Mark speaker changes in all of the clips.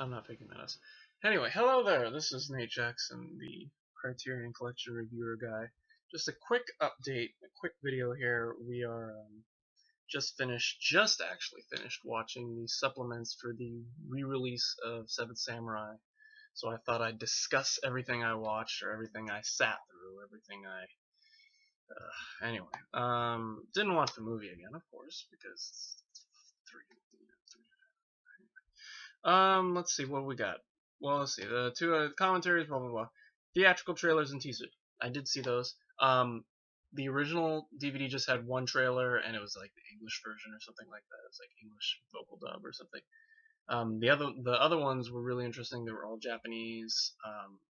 Speaker 1: I'm not picking that up. Anyway, hello there. This is Nate Jackson, the Criterion Collection reviewer guy. Just a quick update, a quick video here. We are just actually finished watching the supplements for the re-release of Seventh Samurai. So I thought I'd discuss everything I watched, or everything I sat through, everything I. Didn't watch the movie again, of course, because it's three. Let's see what we got. Well, let's see the two commentaries, blah blah blah, theatrical trailers and teasers. I did see those. The original DVD just had one trailer, and it was like the English version or something like that. It was like English vocal dub or something. The other ones were really interesting. They were all Japanese.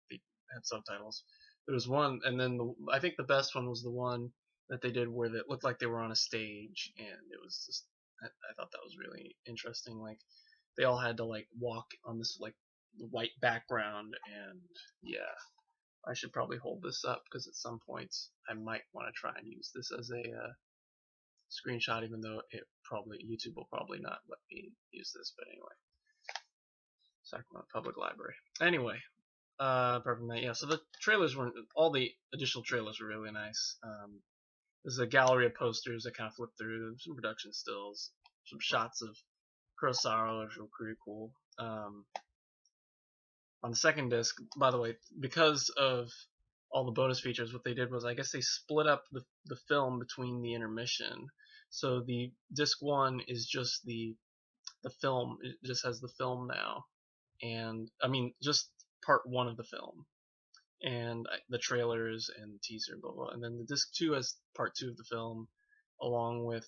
Speaker 1: They had subtitles. There was one, and then I think the best one was the one that they did where it looked like they were on a stage, and it was just I thought that was really interesting. Like they all had to like walk on this like white background, and yeah, I should probably hold this up because at some point I might want to try and use this as a screenshot, even though YouTube will probably not let me use this. But anyway, Sacramento Public Library. Anyway, apart from that, yeah. So the trailers weren't all the additional trailers were really nice. There's a gallery of posters that kind of flip through, some production stills, some shots of Kurosawa, which were pretty cool. On the second disc, by the way, because of all the bonus features, what they did was I guess they split up the film between the intermission. So the disc one is just the film. It just has the film now, and I mean just part one of the film, and the trailers and the teaser, blah blah. And then the disc two has part two of the film, along with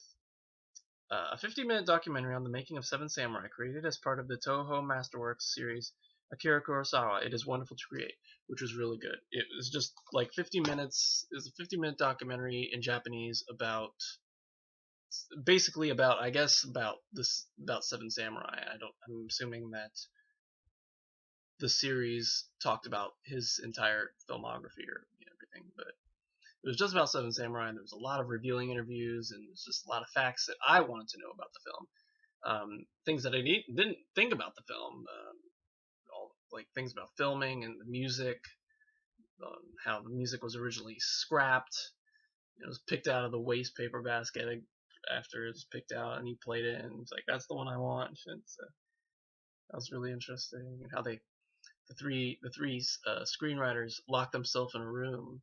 Speaker 1: a 50-minute documentary on the making of Seven Samurai, created as part of the Toho Masterworks series Akira Kurosawa. It is wonderful to create, which was really good. It was just like 50 minutes. It was a 50-minute documentary in Japanese about, basically about, I guess, about Seven Samurai. I'm assuming that the series talked about his entire filmography or everything, but it was just about Seven Samurai, and there was a lot of revealing interviews, and there's just a lot of facts that I wanted to know about the film. Things that I didn't think about the film, like things about filming and the music, how the music was originally scrapped. It was picked out of the waste paper basket after it was picked out, and he played it, and it's like, that's the one I want. And so that was really interesting. And how the three screenwriters locked themselves in a room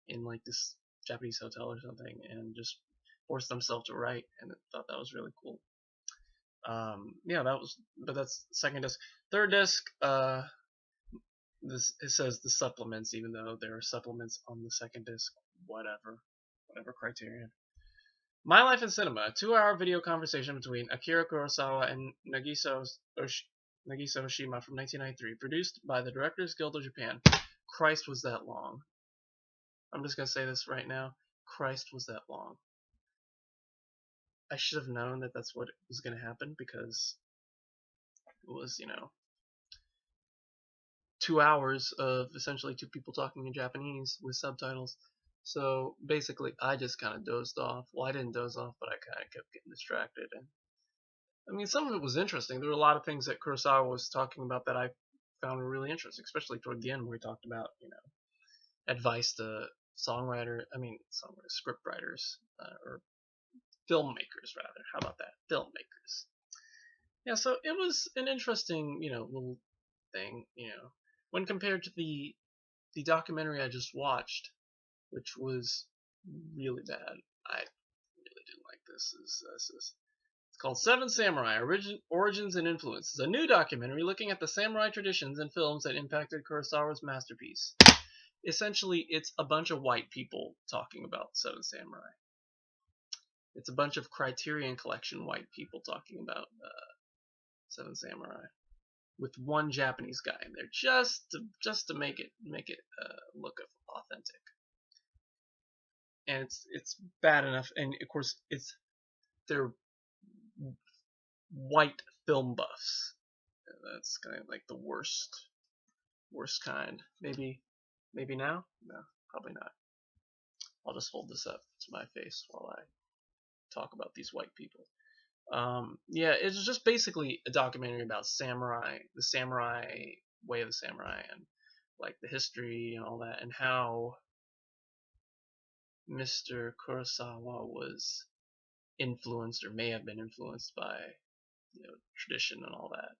Speaker 1: in like this Japanese hotel or something, and just forced themselves to write, and I thought that was really cool. But that's second disc. Third disc, it says the supplements, even though there are supplements on the second disc. Whatever Criterion. My Life in Cinema, a 2-hour video conversation between Akira Kurosawa and Nagisa Oshima from 1993, produced by the Directors Guild of Japan. Christ, was that long. I'm just going to say this right now. Christ, was that long. I should have known that that's what was going to happen, because it was, 2 hours of essentially two people talking in Japanese with subtitles. So basically, I just kind of dozed off. Well, I didn't doze off, but I kind of kept getting distracted. And I mean, some of it was interesting. There were a lot of things that Kurosawa was talking about that I found really interesting, especially toward the end where he talked about, advice to script writers, or filmmakers rather. How about that? Filmmakers. Yeah, so it was an interesting, little thing, when compared to the documentary I just watched, which was really bad. I really didn't like this. It's called Seven Samurai: Origins and Influences, a new documentary looking at the samurai traditions and films that impacted Kurosawa's masterpiece. Essentially, it's a bunch of white people talking about Seven Samurai. It's a bunch of Criterion Collection white people talking about Seven Samurai, with one Japanese guy in there, just to make it look authentic. And it's bad enough, and of course they're white film buffs. That's kind of like the worst kind. Maybe now? No, probably not. I'll just hold this up to my face while I talk about these white people. Yeah, it's just basically a documentary about samurai, the samurai way of the samurai, and like the history and all that, and how Mr. Kurosawa was influenced or may have been influenced by tradition and all that.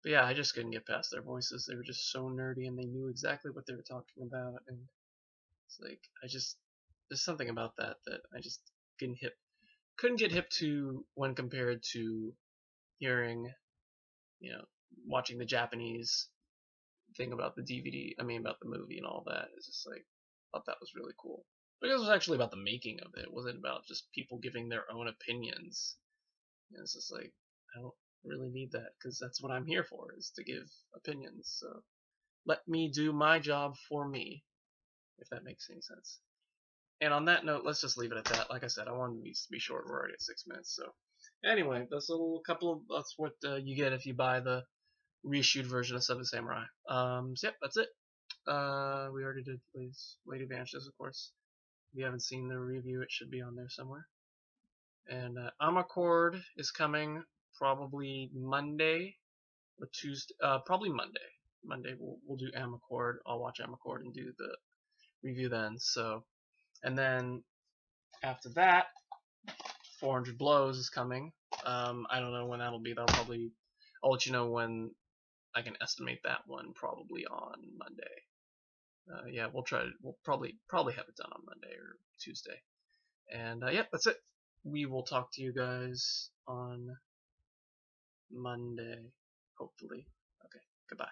Speaker 1: But yeah, I just couldn't get past their voices. They were just so nerdy and they knew exactly what they were talking about. And it's like, there's something about that that I just couldn't get hip to when compared to hearing, you know, watching the Japanese thing about the DVD, about the movie and all that. It's just like, I thought that was really cool. Because it was actually about the making of it. It wasn't about just people giving their own opinions. And it's just like, I don't really need that because that's what I'm here for, is to give opinions. So let me do my job for me, if that makes any sense. And on that note, let's just leave it at that. Like I said, I wanted these to be short. We're already at 6 minutes. So anyway, that's what you get if you buy the reissued version of Seven Samurai. So yep, that's it. We already did Lady Vanishes, of course. If you haven't seen the review, it should be on there somewhere. And Amarcord is coming probably Monday or Tuesday. Probably Monday. Monday we'll do Amarcord. I'll watch Amarcord and do the review then. So, and then after that, 400 Blows is coming. I don't know when that'll be. I'll let you know when I can estimate that one. Probably on Monday. Yeah, we'll probably have it done on Monday or Tuesday. And yeah, that's it. We will talk to you guys on Monday, hopefully. Okay, goodbye.